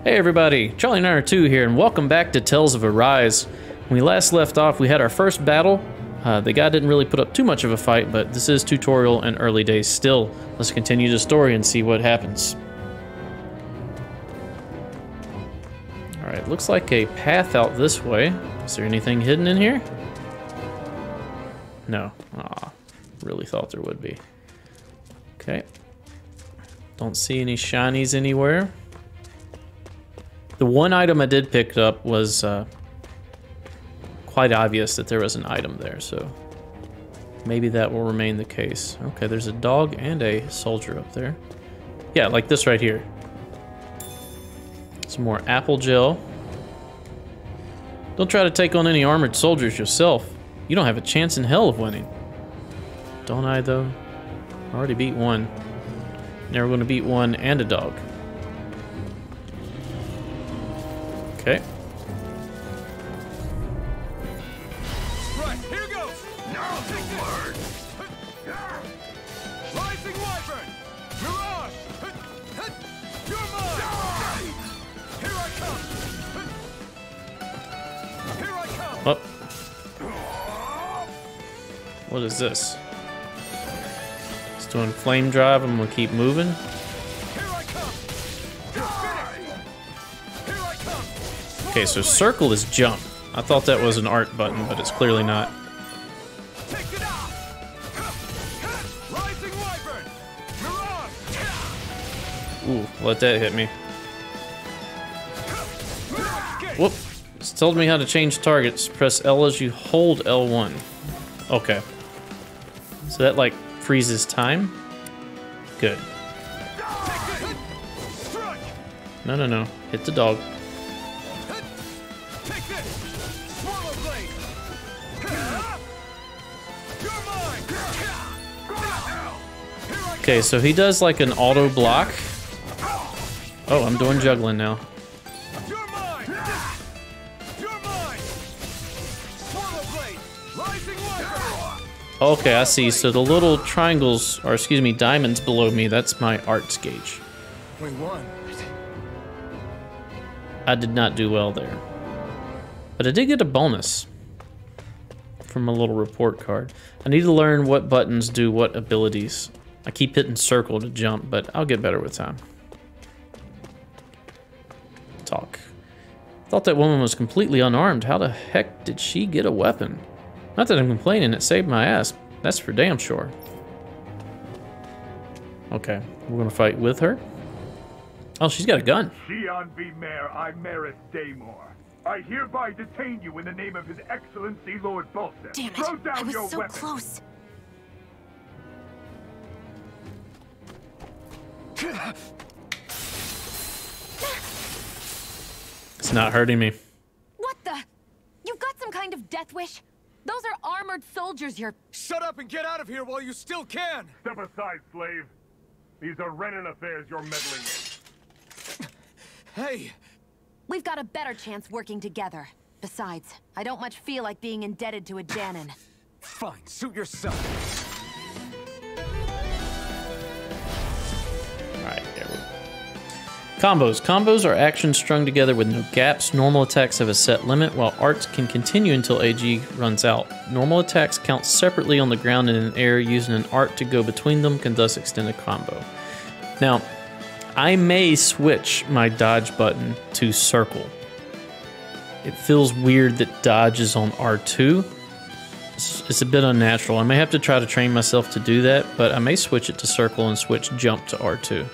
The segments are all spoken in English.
Hey everybody, Charlie 902 here, and welcome back to Tales of Arise. When we last left off, we had our first battle. The guy didn't really put up too much of a fight, but this is tutorial and early days still. Let's continue the story and see what happens. Alright, looks like a path out this way. Is there anything hidden in here? No. Aw, really thought there would be. Okay. Don't see any shinies anywhere. The one item I did pick up was quite obvious that there was an item there, so maybe that will remain the case. Okay, there's a dog and a soldier up there. Yeah, like this right here. Some more apple gel. Don't try to take on any armored soldiers yourself. You don't have a chance in hell of winning. Don't I, though? I already beat one. Never going to beat one and a dog. Okay. Right, here goes! Now take word! Rising Wyvern! Mirage! You're mine! Here I come! Here I come! Oh. What is this? It's doing flame drive. I'm gonna keep moving. Okay, so circle is jump. I thought that was an art button, but it's clearly not. Ooh, let that hit me. Whoop. It's told me how to change targets. Press L as you hold L1. Okay. So that, like, freezes time? Good. No, no, no. Hit the dog. Okay, so he does like an auto block. Oh, I'm doing juggling now. Okay, I see. So the little triangles, or excuse me, diamonds below me, that's my arts gauge. We won. I did not do well there. But I did get a bonus from a little report card. I need to learn what buttons do what abilities. I keep hitting circle to jump, but I'll get better with time. Talk. Thought that woman was completely unarmed. How the heck did she get a weapon? Not that I'm complaining, it saved my ass. That's for damn sure. Okay, we're gonna fight with her. Oh, she's got a gun. Shion V. Mayor, I Maris Daymore. I hereby detain you in the name of His Excellency Lord Bolster. Damn it, Throw down I was your so weapon. close. It's not hurting me. What the? You've got some kind of death wish? Those are armored soldiers you're... Shut up and get out of here while you still can! Step aside, slave. These are Renan affairs you're meddling in. Hey! We've got a better chance working together. Besides, I don't much feel like being indebted to a Janin. Fine, suit yourself. Alright, there we go. Combos. Combos are actions strung together with no gaps. Normal attacks have a set limit, while arts can continue until AG runs out. Normal attacks count separately on the ground and in air. Using an art to go between them can thus extend a combo. Now, I may switch my dodge button to circle. It feels weird that dodge is on R2. It's a bit unnatural. I may have to try to train myself to do that, but I may switch it to circle and switch jump to R2.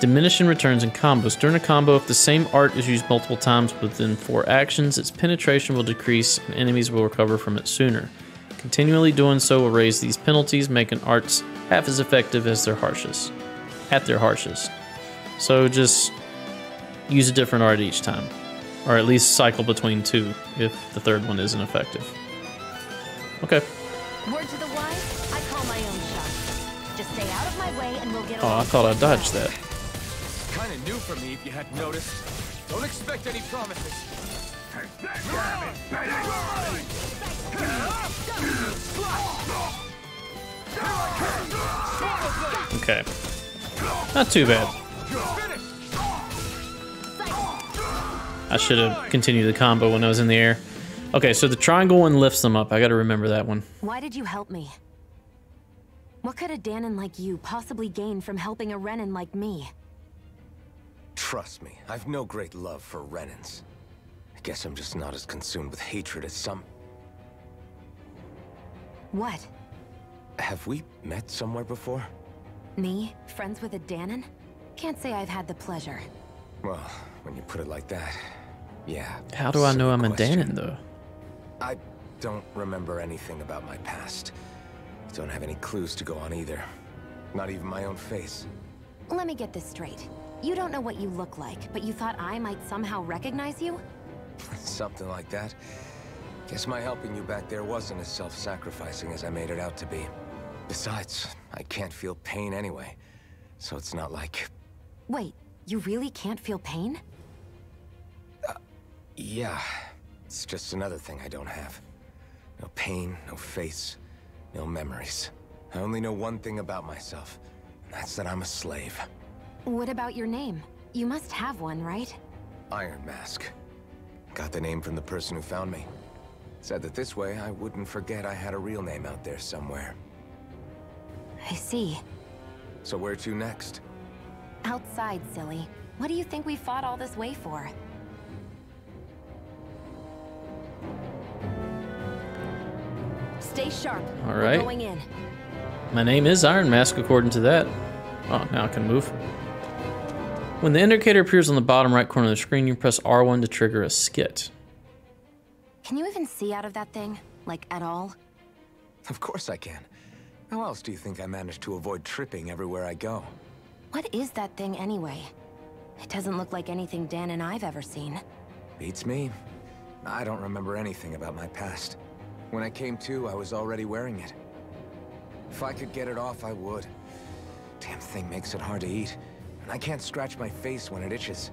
Diminishing returns in combos. During a combo, if the same art is used multiple times within 4 actions, its penetration will decrease and enemies will recover from it sooner. Continually doing so will raise these penalties, making arts half as effective as their harshest. At their harshest. So just use a different art each time. Or at least cycle between 2 if the third one isn't effective. Okay. Word to the wise, I call my own shot. Just stay out of my way and we'll get Oh, I thought I dodged that. Kinda new for me if you hadn't noticed. Don't expect any promises. Okay. Not too bad. I should have continued the combo when I was in the air. Okay, so the triangle one lifts them up. I gotta remember that one. Why did you help me? What could a Danon like you possibly gain from helping a Renin like me? Trust me, I've no great love for Renins. I guess I'm just not as consumed with hatred as some... What? Have we met somewhere before? Me? Friends with a Danon? Can't say I've had the pleasure. Well, when you put it like that, yeah. How do I know I'm a question. Danon, though? I don't remember anything about my past. Don't have any clues to go on either. Not even my own face. Let me get this straight. You don't know what you look like, but you thought I might somehow recognize you? Something like that. Guess my helping you back there wasn't as self-sacrificing as I made it out to be. Besides, I can't feel pain anyway. So it's not like... Wait, you really can't feel pain? Yeah. It's just another thing I don't have. No pain, no face, no memories. I only know one thing about myself. And that's that I'm a slave. What about your name? You must have one, right? Iron Mask. Got the name from the person who found me. Said that this way I wouldn't forget I had a real name out there somewhere. I see. So where to next? Outside, silly. What do you think we fought all this way for? Stay sharp. All We're right. going in. My name is Iron Mask, according to that. Oh, now I can move. When the indicator appears on the bottom right corner of the screen, you press R1 to trigger a skit. Can you even see out of that thing? Like, at all? Of course I can. How else do you think I managed to avoid tripping everywhere I go? What is that thing anyway? It doesn't look like anything Dan and I've ever seen. Beats me. I don't remember anything about my past. When I came to, I was already wearing it. If I could get it off, I would. Damn thing makes it hard to eat. And I can't scratch my face when it itches.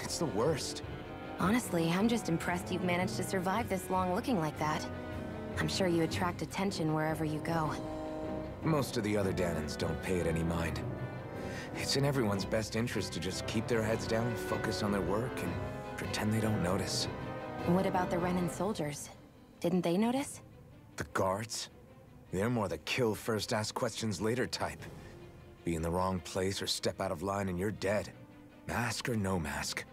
It's the worst. Honestly, I'm just impressed you've managed to survive this long looking like that. I'm sure you attract attention wherever you go. Most of the other Danons don't pay it any mind. It's in everyone's best interest to just keep their heads down, focus on their work, and pretend they don't notice. What about the Renin soldiers? Didn't they notice? The guards? They're more the kill first, ask questions later type. Be in the wrong place or step out of line and you're dead. Mask or no mask.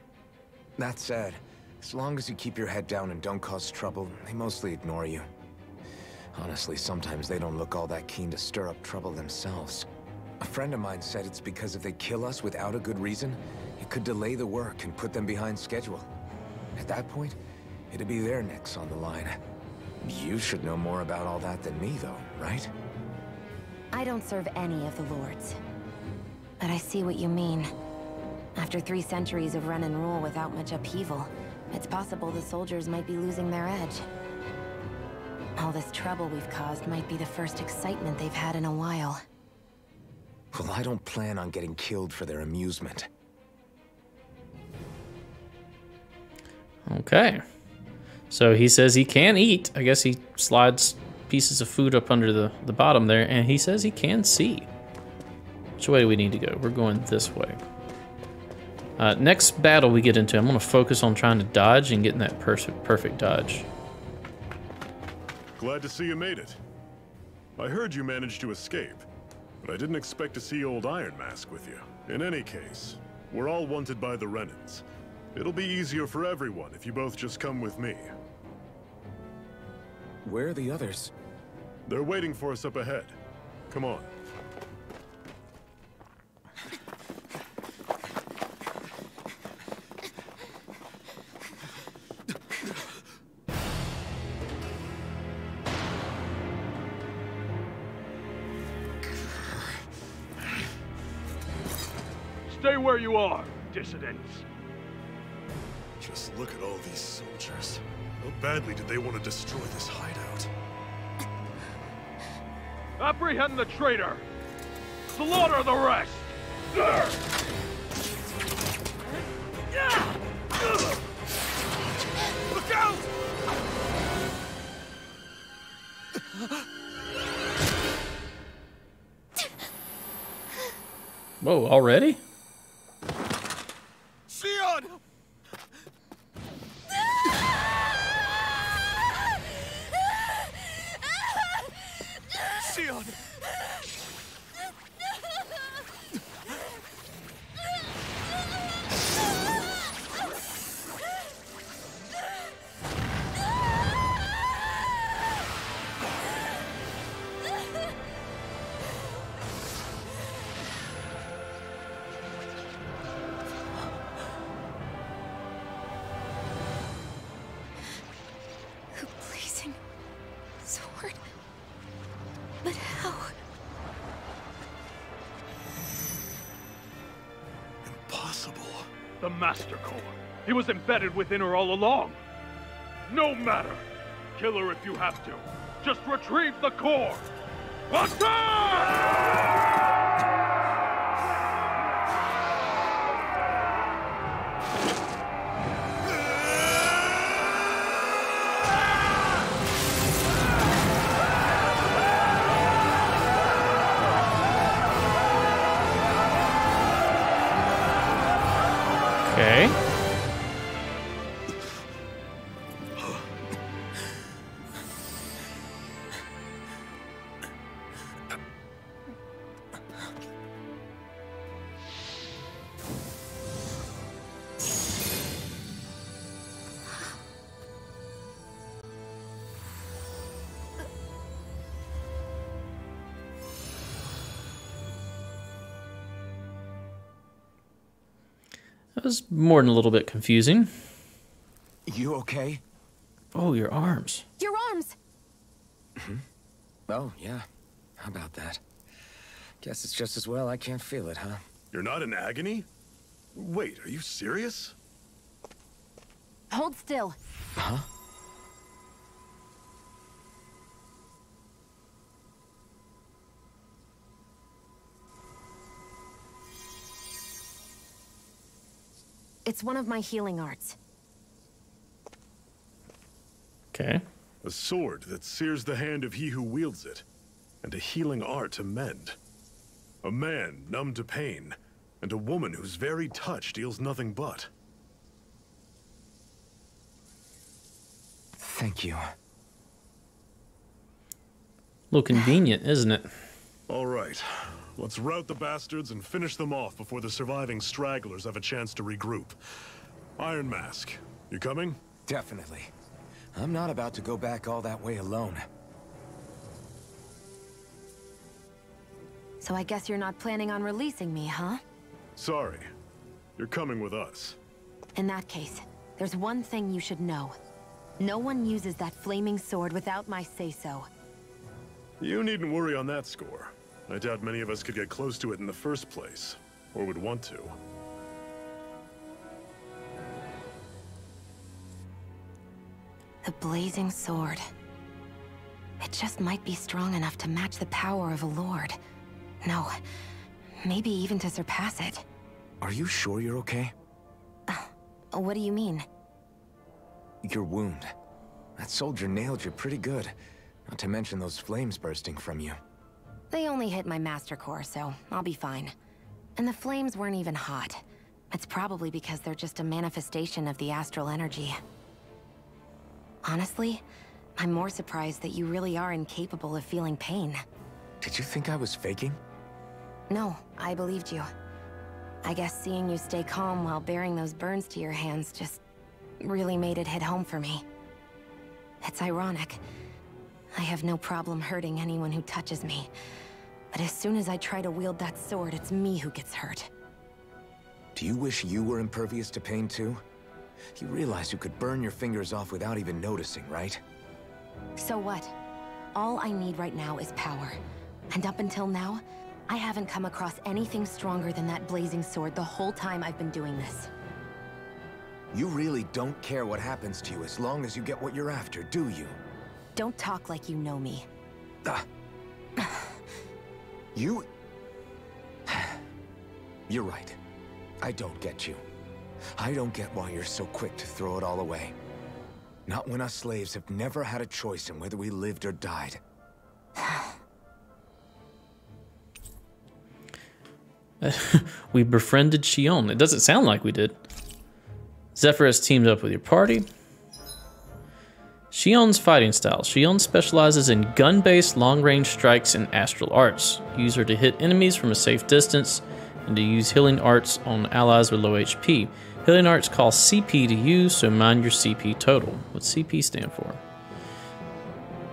That said, as long as you keep your head down and don't cause trouble, they mostly ignore you. Honestly, sometimes they don't look all that keen to stir up trouble themselves. A friend of mine said it's because if they kill us without a good reason, it could delay the work and put them behind schedule. At that point, it'd be their necks on the line. You should know more about all that than me, though, right? I don't serve any of the lords. But I see what you mean. After 3 centuries of Renin rule without much upheaval, it's possible the soldiers might be losing their edge. All this trouble we've caused might be the first excitement they've had in a while. Well, I don't plan on getting killed for their amusement. Okay. So he says he can eat. I guess he slides pieces of food up under the bottom there, and he says he can see. Which way do we need to go? We're going this way. Next battle we get into, I'm going to focus on trying to dodge and getting that perfect dodge. Glad to see you made it. I heard you managed to escape, but I didn't expect to see old Iron Mask with you. In any case, we're all wanted by the Renins. It'll be easier for everyone if you both just come with me. Where are the others? They're waiting for us up ahead. Come on. Stay where you are, dissidents. Just look at all these soldiers. How badly did they want to destroy this hideout? Apprehend the traitor! Slaughter the rest! Look out! Whoa, already? But how? Impossible. The Master Core. He was embedded within her all along. No matter. Kill her if you have to. Just retrieve the core. Attack! Okay. That was more than a little bit confusing. You okay? Oh, your arms. Your arms! Oh, yeah. How about that? Guess it's just as well I can't feel it, huh? You're not in agony? Wait, are you serious? Hold still. Huh? It's one of my healing arts. Okay. A sword that sears the hand of he who wields it, and a healing art to mend. A man numb to pain, and a woman whose very touch deals nothing but. Thank you. A little convenient, isn't it? All right, let's rout the bastards and finish them off before the surviving stragglers have a chance to regroup. Iron Mask, you coming? Definitely. I'm not about to go back all that way alone. So I guess you're not planning on releasing me, huh? Sorry, you're coming with us. In that case, there's one thing you should know. No one uses that flaming sword without my say-so. You needn't worry on that score. I doubt many of us could get close to it in the first place, or would want to. The blazing sword. It just might be strong enough to match the power of a lord. No, maybe even to surpass it. Are you sure you're okay? What do you mean? Your wound. That soldier nailed you pretty good. Not to mention those flames bursting from you. They only hit my master core, so I'll be fine. And the flames weren't even hot. It's probably because they're just a manifestation of the astral energy. Honestly, I'm more surprised that you really are incapable of feeling pain. Did you think I was faking? No, I believed you. I guess seeing you stay calm while bearing those burns to your hands just really made it hit home for me. It's ironic. I have no problem hurting anyone who touches me. But as soon as I try to wield that sword, it's me who gets hurt. Do you wish you were impervious to pain too? You realize you could burn your fingers off without even noticing, right? So what? All I need right now is power. And up until now, I haven't come across anything stronger than that blazing sword the whole time I've been doing this. You really don't care what happens to you as long as you get what you're after, do you? Don't talk like you know me. You... You're right. I don't get you. I don't get why you're so quick to throw it all away. Not when us slaves have never had a choice in whether we lived or died. We befriended Xion. It doesn't sound like we did. Zephyr has teamed up with your party. Xion's fighting style. Xion specializes in gun-based long-range strikes and astral arts. Use her to hit enemies from a safe distance and to use healing arts on allies with low HP. Healing arts cost CP to use, so mind your CP total. What's CP stand for?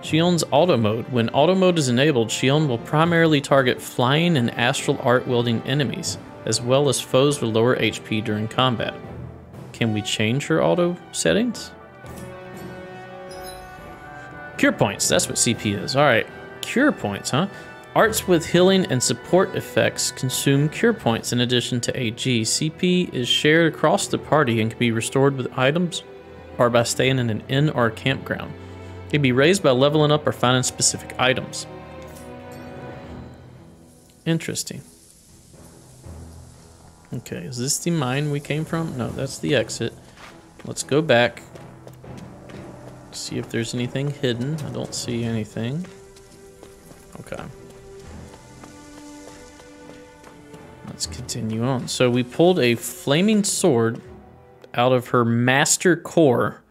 Xion's auto mode. When auto mode is enabled, Xion will primarily target flying and astral art wielding enemies, as well as foes with lower HP during combat. Can we change her auto settings? Cure points, that's what CP is. Alright. Cure points, huh? Arts with healing and support effects consume cure points in addition to AG. CP is shared across the party and can be restored with items or by staying in an inn or a campground. It can be raised by leveling up or finding specific items. Interesting. Okay, is this the mine we came from? No, that's the exit. Let's go back. See if there's anything hidden. I don't see anything. Okay. Let's continue on. So we pulled a flaming sword out of her master core,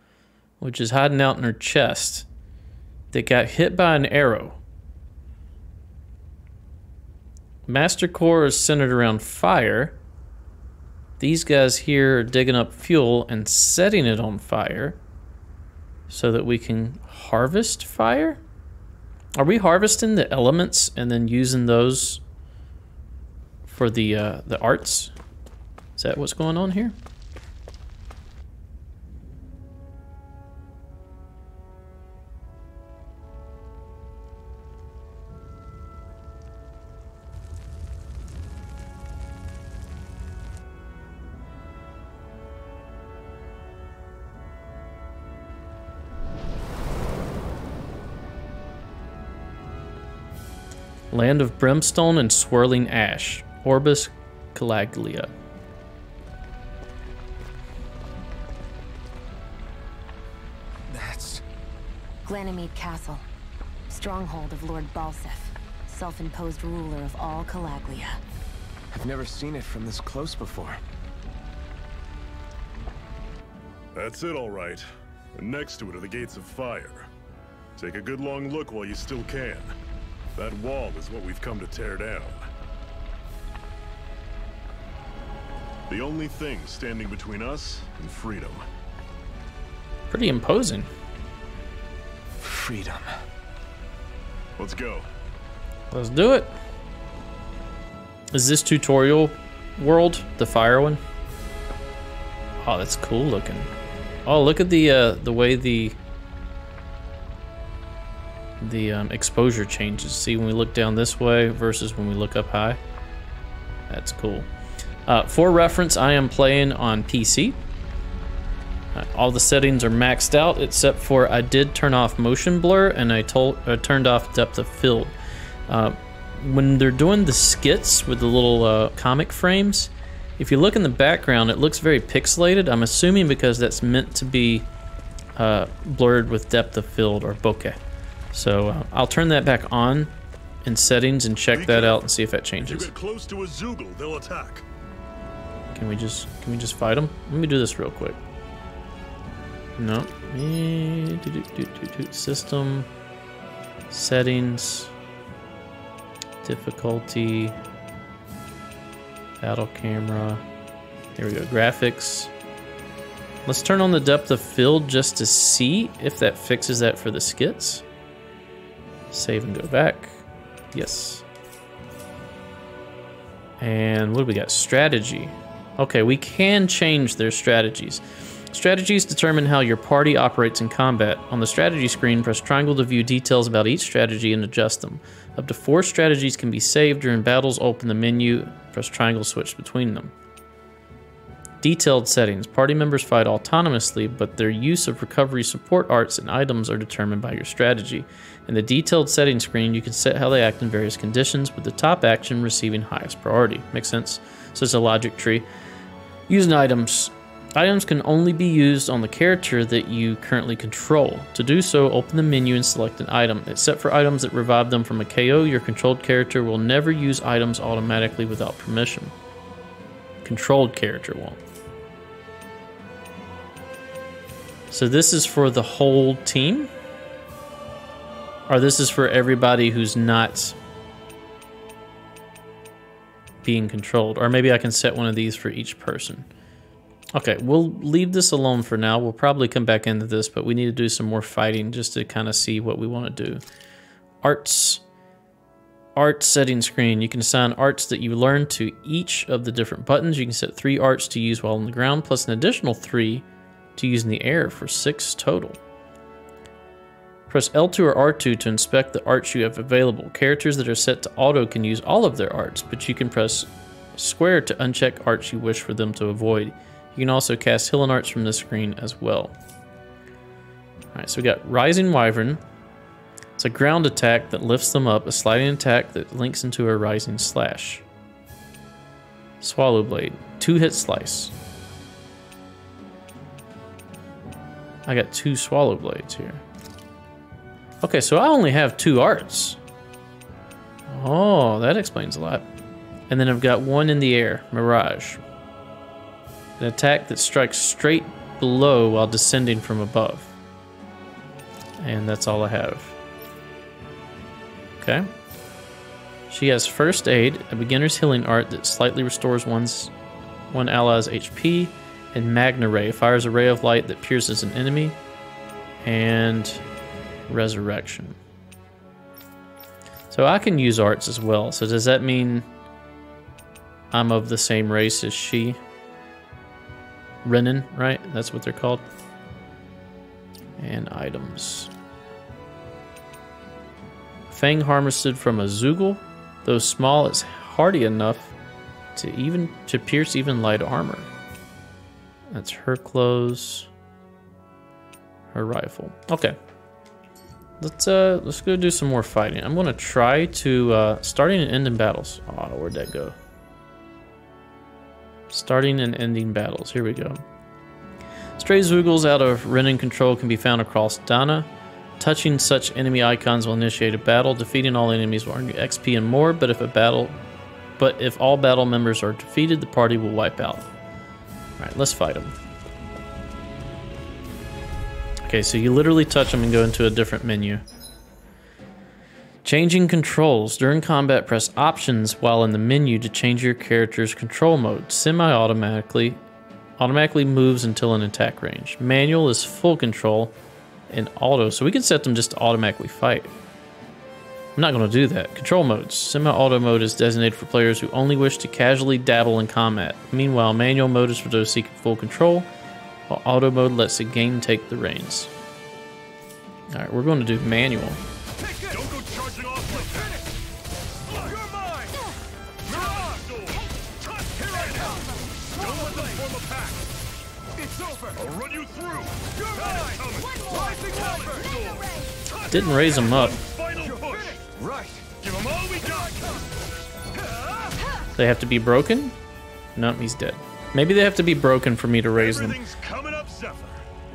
which is hiding out in her chest, that got hit by an arrow. Master core is centered around fire. These guys here are digging up fuel and setting it on fire so that we can harvest fire? Are we harvesting the elements and then using those for the arts? Is that what's going on here? Land of brimstone and swirling ash. Orbis Calaglia. That's... Glanimede Castle. Stronghold of Lord Balsef. Self-imposed ruler of all Calaglia. I've never seen it from this close before. That's it, all right. And next to it are the gates of fire. Take a good long look while you still can. That wall is what we've come to tear down. The only thing standing between us and freedom. Pretty imposing. Freedom. Let's go. Let's do it. Is this tutorial world the fire one? Oh, that's cool looking. Oh, look at the way the exposure changes. See, when we look down this way versus when we look up high. That's cool. For reference, I am playing on PC. All the settings are maxed out except for I did turn off motion blur and I turned off depth of field. When they're doing the skits with the little comic frames, if you look in the background, it looks very pixelated. I'm assuming because that's meant to be blurred with depth of field or bokeh. So I'll turn that back on in settings and check that out and see if that changes. If you get close to a Zoogle, they'll attack. Can we just fight them? Let me do this real quick. No. System settings, difficulty, battle camera. Here we go. Graphics. Let's turn on the depth of field just to see if that fixes that for the skits. Save and go back. Yes. And what do we got? Strategy. Okay, we can change their strategies. Strategies determine how your party operates in combat. On the strategy screen, press triangle to view details about each strategy and adjust them. Up to 4 strategies can be saved during battles. Open the menu, press triangle, switch between them. Detailed settings. Party members fight autonomously, but their use of recovery support arts and items are determined by your strategy. In the detailed settings screen, you can set how they act in various conditions, with the top action receiving highest priority. Makes sense? So it's a logic tree. Using items. Items can only be used on the character that you currently control. To do so, open the menu and select an item. Except for items that revive them from a KO, your controlled character will never use items automatically without permission. Controlled character won't. So this is for the whole team? Or this is for everybody who's not being controlled? Or maybe I can set one of these for each person. Okay, we'll leave this alone for now. We'll probably come back into this, but we need to do some more fighting just to kind of see what we want to do. Arts. Art setting screen. You can assign arts that you learn to each of the different buttons. You can set 3 arts to use while on the ground, plus an additional 3 to use in the air for 6 total. Press L2 or R2 to inspect the arts you have available. Characters that are set to auto can use all of their arts, but you can press square to uncheck arts you wish for them to avoid. You can also cast healing arts from this screen as well. Alright, so we got Rising Wyvern. It's a ground attack that lifts them up, a sliding attack that links into a rising slash. Swallow Blade, 2-hit slice. I got 2 Swallow Blades here. Okay, so I only have 2 arts. Oh, that explains a lot. And then I've got 1 in the air, Mirage. An attack that strikes straight below while descending from above. And that's all I have. Okay. She has First Aid, a beginner's healing art that slightly restores one ally's HP, and Magna Ray fires a ray of light that pierces an enemy, and Resurrection. So I can use arts as well. So does that mean I'm of the same race as she? Renin, right? That's what they're called. And items. Fang harvested from a Zoogle. Though small, it's hardy enough to pierce even light armor. That's her clothes. Her rifle. Okay. Let's go do some more fighting. I'm gonna try to starting and ending battles. Oh, where'd that go? Starting and ending battles. Here we go. Stray Zoogles out of Renin control can be found across Dana. Touching such enemy icons will initiate a battle. Defeating all enemies will earn you XP and more, but if all battle members are defeated, the party will wipe out. Alright, let's fight them. Okay, so you literally touch them and go into a different menu. Changing controls. During combat, press options while in the menu to change your character's control mode. Semi-automatically moves until in attack range. Manual is full control, and auto, so we can set them just to automatically fight. I'm not going to do that. Control modes. Semi-auto mode is designated for players who only wish to casually dabble in combat. Meanwhile, manual mode is for those seeking full control, while auto mode lets the game take the reins. Alright, we're going to do manual. Don't go charging off like that. You're mine. Here I am. Don't let them form a pack. It's over. I'll run you through. You're mine. Rising Wyvern. Didn't raise him up. Final push. Right. Give them all we got. They have to be broken? Nope, he's dead. Maybe they have to be broken for me to raise them. Everything's coming up, Zephyr.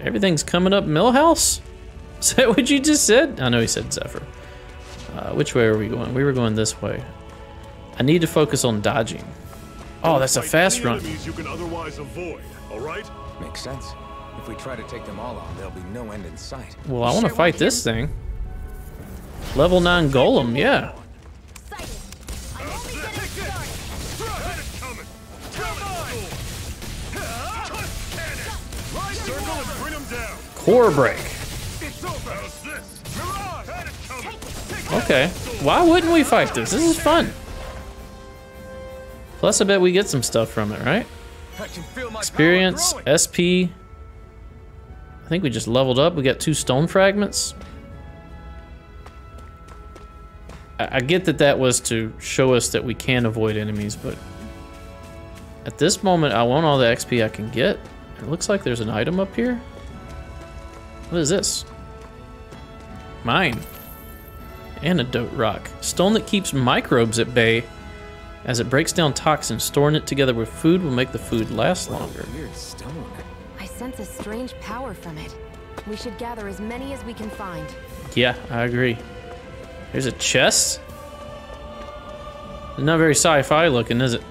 Everything's coming up Millhouse? Is that what you just said? I know he said Zephyr. Which way are we going? We were going this way. I need to focus on dodging. Oh, that's a fast run. Enemies you can otherwise avoid, all right? Makes sense. If we try to take them all on, there'll be no end in sight. Well, I want to fight this thing. Level 9 Golem, yeah. Core break. Okay. Why wouldn't we fight this? This is fun. Plus, I bet we get some stuff from it, right? Experience, SP. I think we just leveled up. We got 2 stone fragments. I get that that was to show us that we can avoid enemies, but at this moment, I want all the XP I can get. It looks like there's an item up here. What is this? Mine. Antidote rock. Stone that keeps microbes at bay as it breaks down toxins. Storing it together with food will make the food last longer. Weird stone. I sense a strange power from it. We should gather as many as we can find. Yeah, I agree. There's a chest. It's not very sci-fi looking, is it?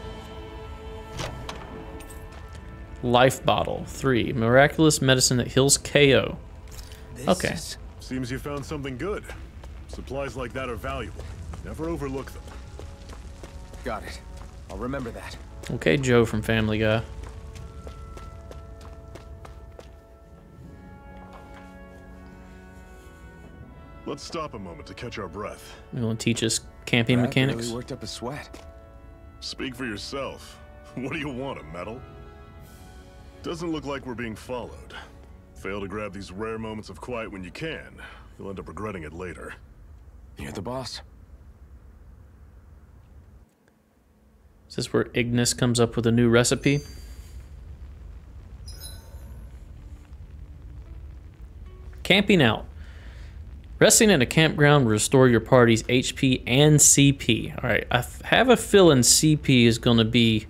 Life bottle 3. Miraculous medicine that heals KO. Okay. Seems you found something good. Supplies like that are valuable. Never overlook them. Got it. I'll remember that. Okay, Joe from Family Guy. Let's stop a moment to catch our breath. You want to teach us camping Brad mechanics? really worked up a sweat. Speak for yourself. What do you want, a medal? Doesn't look like we're being followed. Fail to grab these rare moments of quiet when you can, You'll end up regretting it later. You're the boss. Is this where Ignis comes up with a new recipe? Camping out. Resting in a campground will restore your party's HP and CP. Alright, I have a feeling CP is going to be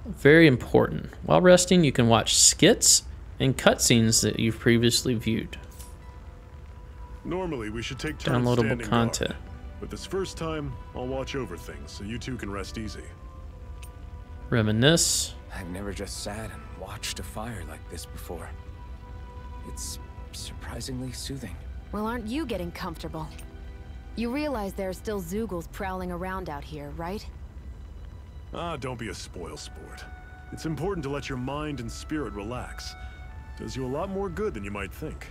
very important. While resting, you can watch skits and cutscenes that you've previously viewed. Normally, we should take turns Downloadable standing content. guard, but this first time, I'll watch over things so you two can rest easy. Reminisce. I've never just sat and watched a fire like this before. It's surprisingly soothing. Well, aren't you getting comfortable? You realize there are still Zeugles prowling around out here, right? Ah, don't be a spoilsport. It's important to let your mind and spirit relax. Does you a lot more good than you might think.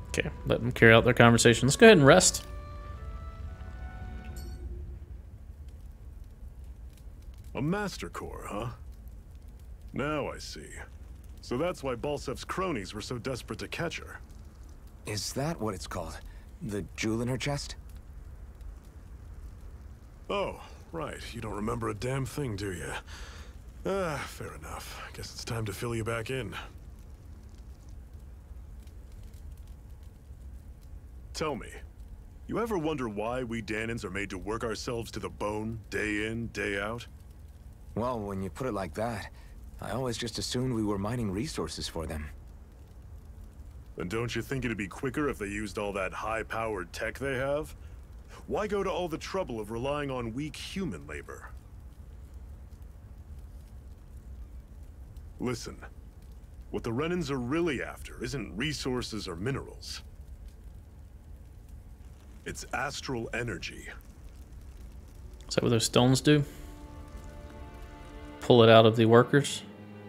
Okay, let them carry out their conversation. Let's go ahead and rest. A Master Core, huh? Now I see. So that's why Balsef's cronies were so desperate to catch her. Is that what it's called? The jewel in her chest? Oh, right. You don't remember a damn thing, do you? Ah, fair enough. Guess it's time to fill you back in. Tell me, you ever wonder why we Danans are made to work ourselves to the bone, day in, day out? Well, when you put it like that, I always just assumed we were mining resources for them. And don't you think it'd be quicker if they used all that high-powered tech they have? Why go to all the trouble of relying on weak human labor? Listen, what the Renans are really after isn't resources or minerals. It's astral energy. Is that what those stones do? Pull it out of the workers?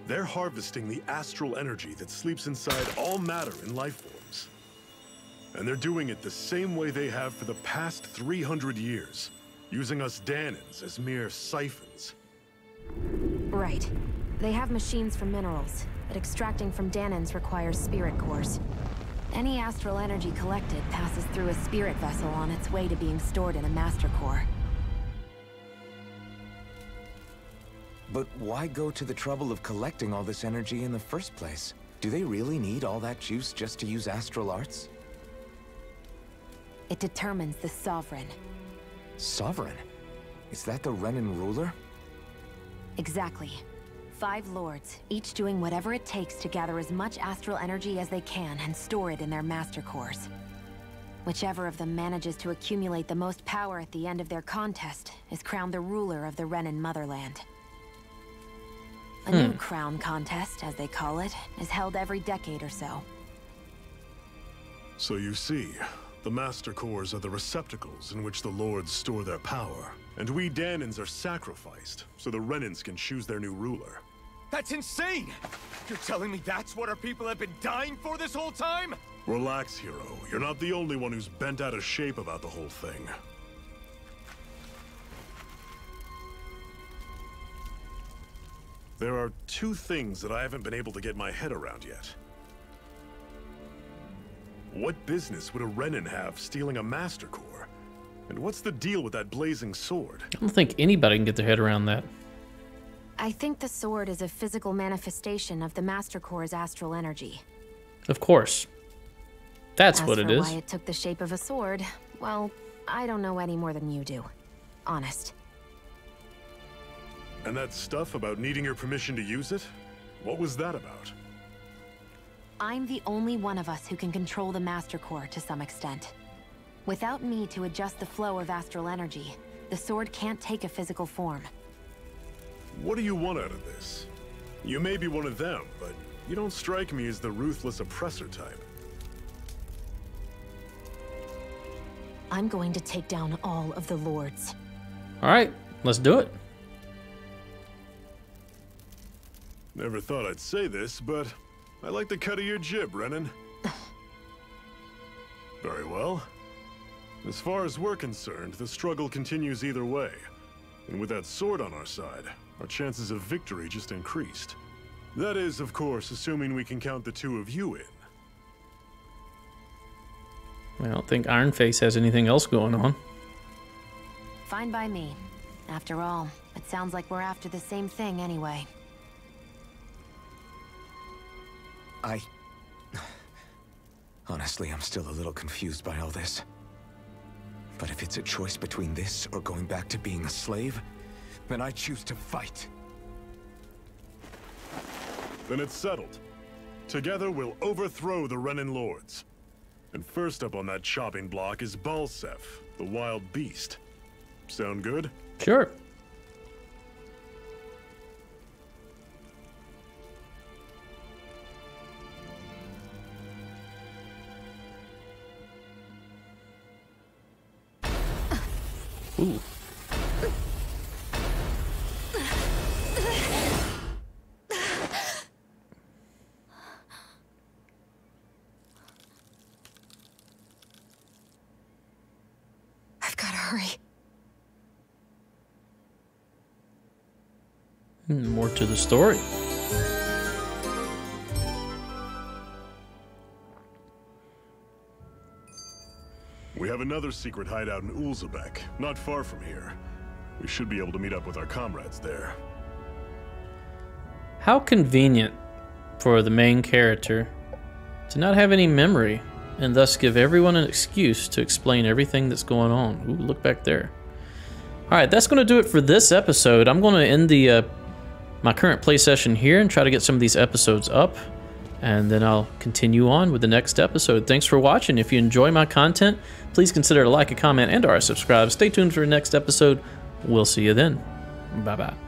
They're harvesting the astral energy that sleeps inside all matter in life forms. And they're doing it the same way they have for the past 300 years, using us Danans as mere siphons. Right. They have machines for minerals, but extracting from Danans requires spirit cores. Any astral energy collected passes through a spirit vessel on its way to being stored in a master core. But why go to the trouble of collecting all this energy in the first place? Do they really need all that juice just to use astral arts? It determines the Sovereign. Sovereign? Is that the Renan ruler? Exactly. 5 lords, each doing whatever it takes to gather as much astral energy as they can and store it in their master cores. Whichever of them manages to accumulate the most power at the end of their contest is crowned the ruler of the Renan motherland. A new crown contest, as they call it, is held every decade or so. So you see, the Master Cores are the receptacles in which the Lords store their power. And we Danans are sacrificed, so the Renans can choose their new ruler. That's insane! You're telling me that's what our people have been dying for this whole time? Relax, hero. You're not the only one who's bent out of shape about the whole thing. There are 2 things that I haven't been able to get my head around yet. What business would a Renan have stealing a Master Core? And what's the deal with that blazing sword? I don't think anybody can get their head around that. I think the sword is a physical manifestation of the master core's astral energy. Of course. That's what it is. Why it took the shape of a sword, well, I don't know any more than you do. Honest. And that stuff about needing your permission to use it? What was that about? I'm the only one of us who can control the master core to some extent. Without me to adjust the flow of astral energy, the sword can't take a physical form. What do you want out of this? You may be one of them, but you don't strike me as the ruthless oppressor type. I'm going to take down all of the lords. All right, let's do it. Never thought I'd say this, but I like the cut of your jib, Renan. Very well. As far as we're concerned, the struggle continues either way. And with that sword on our side, our chances of victory just increased. That is, of course, assuming we can count the two of you in. I don't think Ironface has anything else going on. Fine by me. After all, it sounds like we're after the same thing anyway. Honestly, I'm still a little confused by all this. But if it's a choice between this or going back to being a slave, then I choose to fight. Then it's settled. Together we'll overthrow the Renin Lords. And first up on that chopping block is Balsef, the wild beast. Sound good? Sure. Ooh. I've got to hurry. More to the story. We have another secret hideout in Ulzebek, not far from here. We should be able to meet up with our comrades there. How convenient for the main character to not have any memory and thus give everyone an excuse to explain everything that's going on. Ooh, look back there. Alright, that's going to do it for this episode. I'm going to end the my current play session here and try to get some of these episodes up. And then I'll continue on with the next episode. Thanks for watching. If you enjoy my content, please consider to like, a comment, and or subscribe. Stay tuned for the next episode. We'll see you then. Bye-bye.